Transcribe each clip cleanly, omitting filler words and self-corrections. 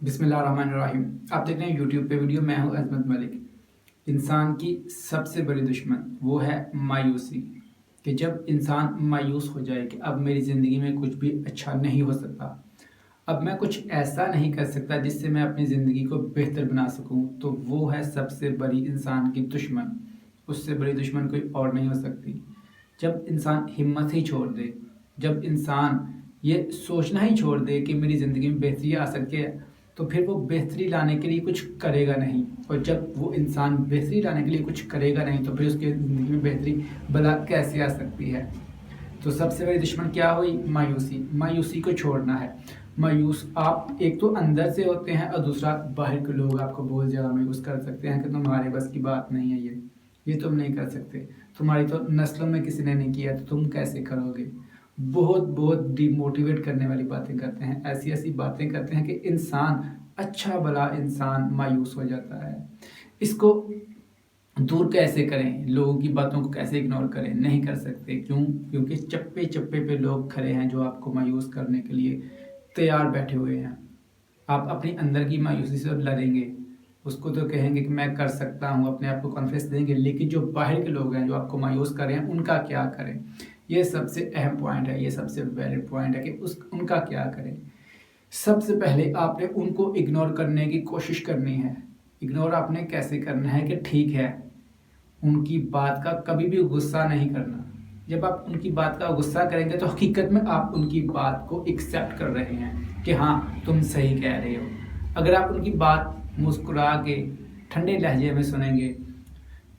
बिस्मिल्लाहिर्रहमानिर्रहीम। आप देख रहे हैं यूट्यूब पे वीडियो। मैं हूं अजमत मलिक। इंसान की सबसे बड़ी दुश्मन वो है मायूसी, कि जब इंसान मायूस हो जाए कि अब मेरी ज़िंदगी में कुछ भी अच्छा नहीं हो सकता, अब मैं कुछ ऐसा नहीं कर सकता जिससे मैं अपनी ज़िंदगी को बेहतर बना सकूं, तो वो है सबसे बड़ी इंसान की दुश्मन। उससे बड़ी दुश्मन कोई और नहीं हो सकती। जब इंसान हिम्मत ही छोड़ दे, जब इंसान ये सोचना ही छोड़ दे कि मेरी ज़िंदगी में बेहतरी आ सकती है, तो फिर वो बेहतरी लाने के लिए कुछ करेगा नहीं। और जब वो इंसान बेहतरी लाने के लिए कुछ करेगा नहीं, तो फिर उसकी ज़िंदगी में बेहतरी भला कैसे आ सकती है। तो सबसे बड़ी दुश्मन क्या हुई? मायूसी। मायूसी को छोड़ना है। मायूस आप एक तो अंदर से होते हैं, और दूसरा बाहर के लोग आपको बहुत ज़्यादा मायूस कर सकते हैं कि तुम्हारे बस की बात नहीं है, ये तुम नहीं कर सकते, तुम्हारी तो नस्लों में किसी ने नहीं किया, तो तुम कैसे करोगे। बहुत बहुत डिमोटिवेट करने वाली बातें करते हैं, ऐसी ऐसी बातें करते हैं कि इंसान, अच्छा भला इंसान मायूस हो जाता है। इसको दूर कैसे करें? लोगों की बातों को कैसे इग्नोर करें? नहीं कर सकते। क्यों? क्योंकि चप्पे चप्पे पे लोग खड़े हैं जो आपको मायूस करने के लिए तैयार बैठे हुए हैं। आप अपनी अंदर की मायूसी से लड़ेंगे, उसको तो कहेंगे कि मैं कर सकता हूँ, अपने आप को कॉन्फिडेंस देंगे, लेकिन जो बाहर के लोग हैं जो आपको मायूस कर रहे हैं, उनका क्या करें? ये सबसे अहम पॉइंट है, ये सबसे वैलिड पॉइंट है कि उनका क्या करें। सबसे पहले आपने उनको इग्नोर करने की कोशिश करनी है। इग्नोर आपने कैसे करना है कि ठीक है, उनकी बात का कभी भी गुस्सा नहीं करना। जब आप उनकी बात का गुस्सा करेंगे तो हकीकत में आप उनकी बात को एक्सेप्ट कर रहे हैं कि हाँ, तुम सही कह रहे हो। अगर आप उनकी बात मुस्कुरा के ठंडे लहजे में सुनेंगे,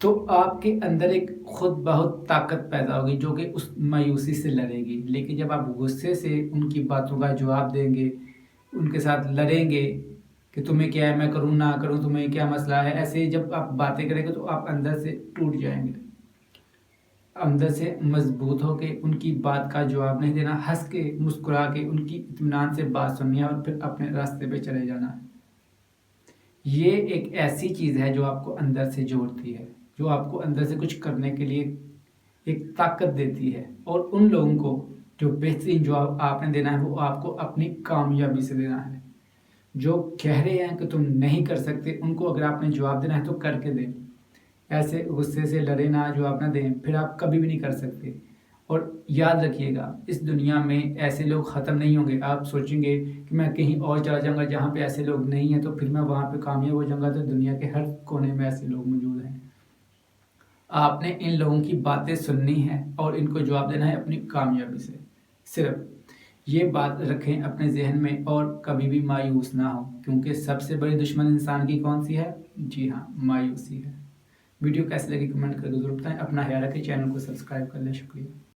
तो आपके अंदर एक खुद बहुत ताकत पैदा होगी जो कि उस मायूसी से लड़ेगी। लेकिन जब आप गुस्से से उनकी बातों का जवाब देंगे, उनके साथ लड़ेंगे कि तुम्हें क्या है, मैं करूँ ना करूँ, तुम्हें क्या मसला है, ऐसे जब आप बातें करेंगे तो आप अंदर से टूट जाएंगे। अंदर से मजबूत होके उनकी बात का जवाब नहीं देना, हंस के मुस्कुरा के उनकी इत्मीनान से बात सुननी है और फिर अपने रास्ते पे चले जाना है। ये एक ऐसी चीज़ है जो आपको अंदर से जोड़ती है, जो आपको अंदर से कुछ करने के लिए एक ताकत देती है। और उन लोगों को जो बेहतरीन जवाब आपने देना है, वो आपको अपनी कामयाबी से देना है। जो कह रहे हैं कि तुम नहीं कर सकते, उनको अगर आपने जवाब देना है तो करके दें। ऐसे गुस्से से लड़े ना, जवाब ना दें, फिर आप कभी भी नहीं कर सकते। और याद रखिएगा, इस दुनिया में ऐसे लोग ख़त्म नहीं होंगे। आप सोचेंगे कि मैं कहीं और चला जाऊँगा जहाँ पे ऐसे लोग नहीं हैं, तो फिर मैं वहाँ पे कामयाब हो जाऊँगा, तो दुनिया के हर कोने में ऐसे लोग मौजूद हैं। आपने इन लोगों की बातें सुननी है और इनको जवाब देना है अपनी कामयाबी से। सिर्फ ये बात रखें अपने जहन में और कभी भी मायूस ना हो, क्योंकि सबसे बड़ी दुश्मन इंसान की कौन सी है? जी हाँ, मायूसी है। वीडियो कैसे लगी कमेंट करके जरूर बताएं। अपना ख्याल रखें, चैनल को सब्सक्राइब कर लें। शुक्रिया।